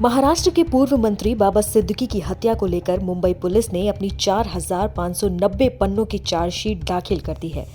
महाराष्ट्र के पूर्व मंत्री बाबा सिद्दीकी की हत्या को लेकर मुंबई पुलिस ने अपनी 4,590 पन्नों की चार्जशीट दाखिल कर दी है।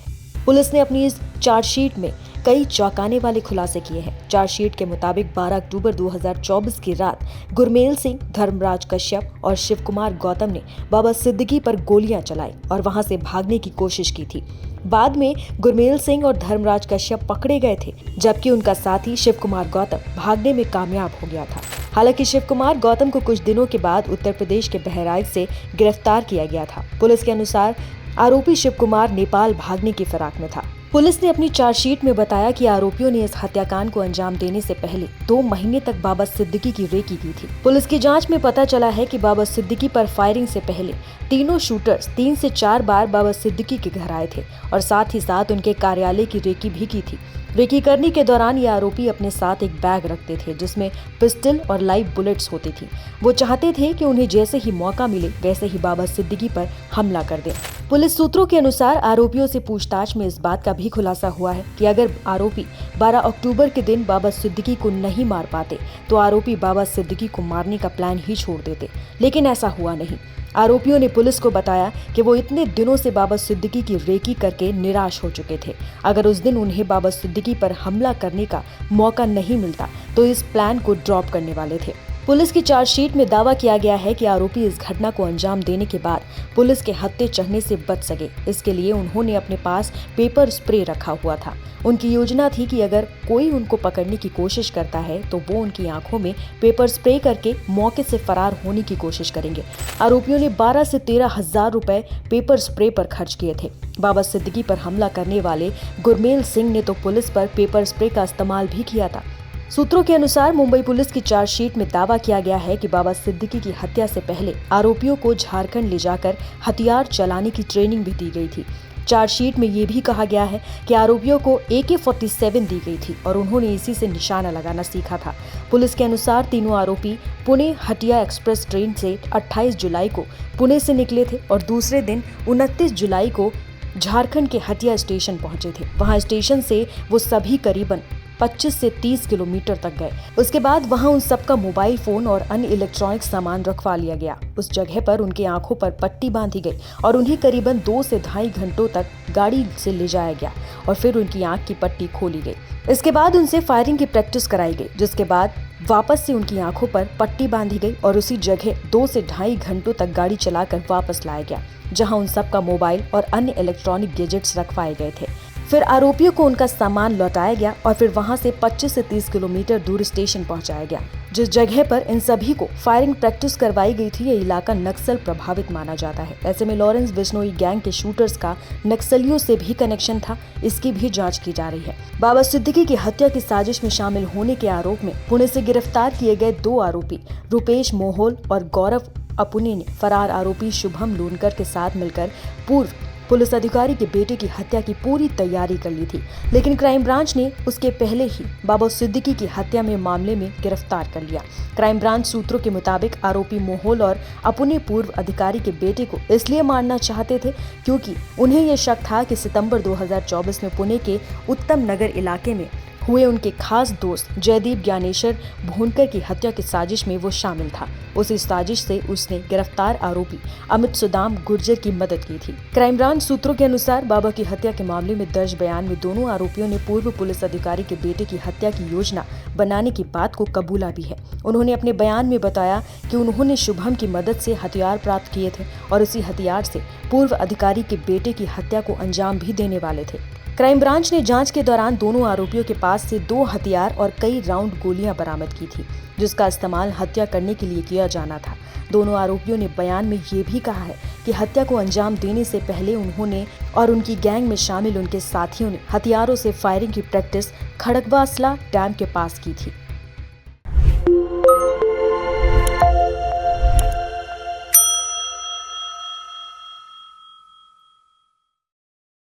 पुलिस ने अपनी इस चार्जशीट में कई चौंकाने वाले खुलासे किए हैं। चार्जशीट के मुताबिक 12 अक्टूबर 2024 की रात गुरमेल सिंह, धर्मराज कश्यप और शिव कुमार गौतम ने बाबा सिद्दीकी पर गोलियां चलाई और वहां से भागने की कोशिश की थी। बाद में गुरमेल सिंह और धर्मराज कश्यप पकड़े गए थे, जबकि उनका साथी शिव कुमार गौतम भागने में कामयाब हो गया था। हालांकि शिव कुमार गौतम को कुछ दिनों के बाद उत्तर प्रदेश के बहराइच से गिरफ्तार किया गया था। पुलिस के अनुसार आरोपी शिव कुमार नेपाल भागने की फिराक में था। पुलिस ने अपनी चार्जशीट में बताया कि आरोपियों ने इस हत्याकांड को अंजाम देने से पहले 2 महीने तक बाबा सिद्दीकी की रेकी की थी। पुलिस की जांच में पता चला है कि बाबा सिद्दीकी पर फायरिंग से पहले तीनों शूटर्स 3 से 4 बार बाबा सिद्दीकी के घर आए थे और साथ ही साथ उनके कार्यालय की रेकी भी की थी। रेकी करने के दौरान ये आरोपी अपने साथ एक बैग रखते थे जिसमें पिस्टल और लाइव बुलेट्स होती थी। वो चाहते थे कि उन्हें जैसे ही मौका मिले वैसे ही बाबा सिद्दीकी पर हमला कर दें। पुलिस सूत्रों के अनुसार आरोपियों से पूछताछ में इस बात का भी खुलासा हुआ है कि अगर आरोपी 12 अक्टूबर के दिन बाबा सिद्दीकी को नहीं मार पाते तो आरोपी बाबा सिद्दीकी को मारने का प्लान ही छोड़ देते, लेकिन ऐसा हुआ नहीं। आरोपियों ने पुलिस को बताया कि वो इतने दिनों से बाबा सिद्दीकी की रेकी करके निराश हो चुके थे। अगर उस दिन उन्हें बाबा सिद्दीकी पर हमला करने का मौका नहीं मिलता तो इस प्लान को ड्रॉप करने वाले थे। पुलिस की चार्जशीट में दावा किया गया है कि आरोपी इस घटना को अंजाम देने के बाद पुलिस के हत्थे चढ़ने से बच सके। इसके लिए उन्होंने अपने पास पेपर स्प्रे रखा हुआ था। उनकी योजना थी कि अगर कोई उनको पकड़ने की कोशिश करता है तो वो उनकी आंखों में पेपर स्प्रे करके मौके से फरार होने की कोशिश करेंगे। आरोपियों ने 12 से 13 हजार रुपए पेपर स्प्रे पर खर्च किए थे। बाबा सिद्दीकी पर हमला करने वाले गुरमेल सिंह ने तो पुलिस पर पेपर स्प्रे का इस्तेमाल भी किया था। सूत्रों के अनुसार मुंबई पुलिस की चार्जशीट में दावा किया गया है कि बाबा सिद्दीकी की हत्या से पहले आरोपियों को झारखंड ले जाकर हथियार चलाने की ट्रेनिंग भी दी गई थी। चार्जशीट में ये भी कहा गया है कि आरोपियों को AK-47 दी गई थी और उन्होंने इसी से निशाना लगाना सीखा था। पुलिस के अनुसार तीनों आरोपी पुणे हटिया एक्सप्रेस ट्रेन से 28 जुलाई को पुणे से निकले थे और दूसरे दिन 29 जुलाई को झारखंड के हटिया स्टेशन पहुंचे थे। वहां स्टेशन से वो सभी करीबन 25 से 30 किलोमीटर तक गए। उसके बाद वहां उन सबका मोबाइल फोन और अन्य इलेक्ट्रॉनिक सामान रखवा लिया गया। उस जगह पर उनकी आंखों पर पट्टी बांधी गई और उन्हें करीबन 2 से ढाई घंटों तक गाड़ी से ले जाया गया और फिर उनकी आंख की पट्टी खोली गई। इसके बाद उनसे फायरिंग की प्रैक्टिस कराई गई, जिसके बाद वापस से उनकी आंखों पर पट्टी बांधी गई और उसी जगह 2 से ढाई घंटों तक गाड़ी चलाकर वापस लाया गया, जहां उन सबका मोबाइल और अन्य इलेक्ट्रॉनिक गैजेट्स रखवाए गए थे। फिर आरोपियों को उनका सामान लौटाया गया और फिर वहां से 25 से 30 किलोमीटर दूर स्टेशन पहुंचाया गया। जिस जगह पर इन सभी को फायरिंग प्रैक्टिस करवाई गई थी, ये इलाका नक्सल प्रभावित माना जाता है। ऐसे में लॉरेंस बिश्नोई गैंग के शूटर्स का नक्सलियों से भी कनेक्शन था, इसकी भी जांच की जा रही है। बाबा सिद्दीकी की हत्या की साजिश में शामिल होने के आरोप में पुणे से गिरफ्तार किए गए 2 आरोपी रुपेश मोहोल और गौरव अपुने ने फरार आरोपी शुभम लूनकर के साथ मिलकर पूर्व पुलिस अधिकारी के बेटे की हत्या की पूरी तैयारी कर ली थी, लेकिन क्राइम ब्रांच ने उसके पहले ही बाबा सिद्दीकी की हत्या में मामले में गिरफ्तार कर लिया। क्राइम ब्रांच सूत्रों के मुताबिक आरोपी मोहोल और अपने पूर्व अधिकारी के बेटे को इसलिए मारना चाहते थे क्योंकि उन्हें यह शक था कि सितंबर 2024 में पुणे के उत्तम नगर इलाके में हुए उनके खास दोस्त जयदीप ज्ञानेश्वर भोनकर की हत्या की साजिश में वो शामिल था। उसी साजिश से उसने गिरफ्तार आरोपी अमित सुदाम गुर्जर की मदद की थी। क्राइम ब्रांच सूत्रों के अनुसार बाबा की हत्या के मामले में दर्ज बयान में दोनों आरोपियों ने पूर्व पुलिस अधिकारी के बेटे की हत्या की योजना बनाने की बात को कबूला भी है। उन्होंने अपने बयान में बताया कि उन्होंने शुभम की मदद से हथियार प्राप्त किए थे और इसी हथियार से पूर्व अधिकारी के बेटे की हत्या को अंजाम भी देने वाले थे। क्राइम ब्रांच ने जांच के दौरान दोनों आरोपियों के पास से 2 हथियार और कई राउंड गोलियां बरामद की थी, जिसका इस्तेमाल हत्या करने के लिए किया जाना था। दोनों आरोपियों ने बयान में ये भी कहा है कि हत्या को अंजाम देने से पहले उन्होंने और उनकी गैंग में शामिल उनके साथियों ने हथियारों से फायरिंग की प्रैक्टिस खड़गवासला डैम के पास की थी।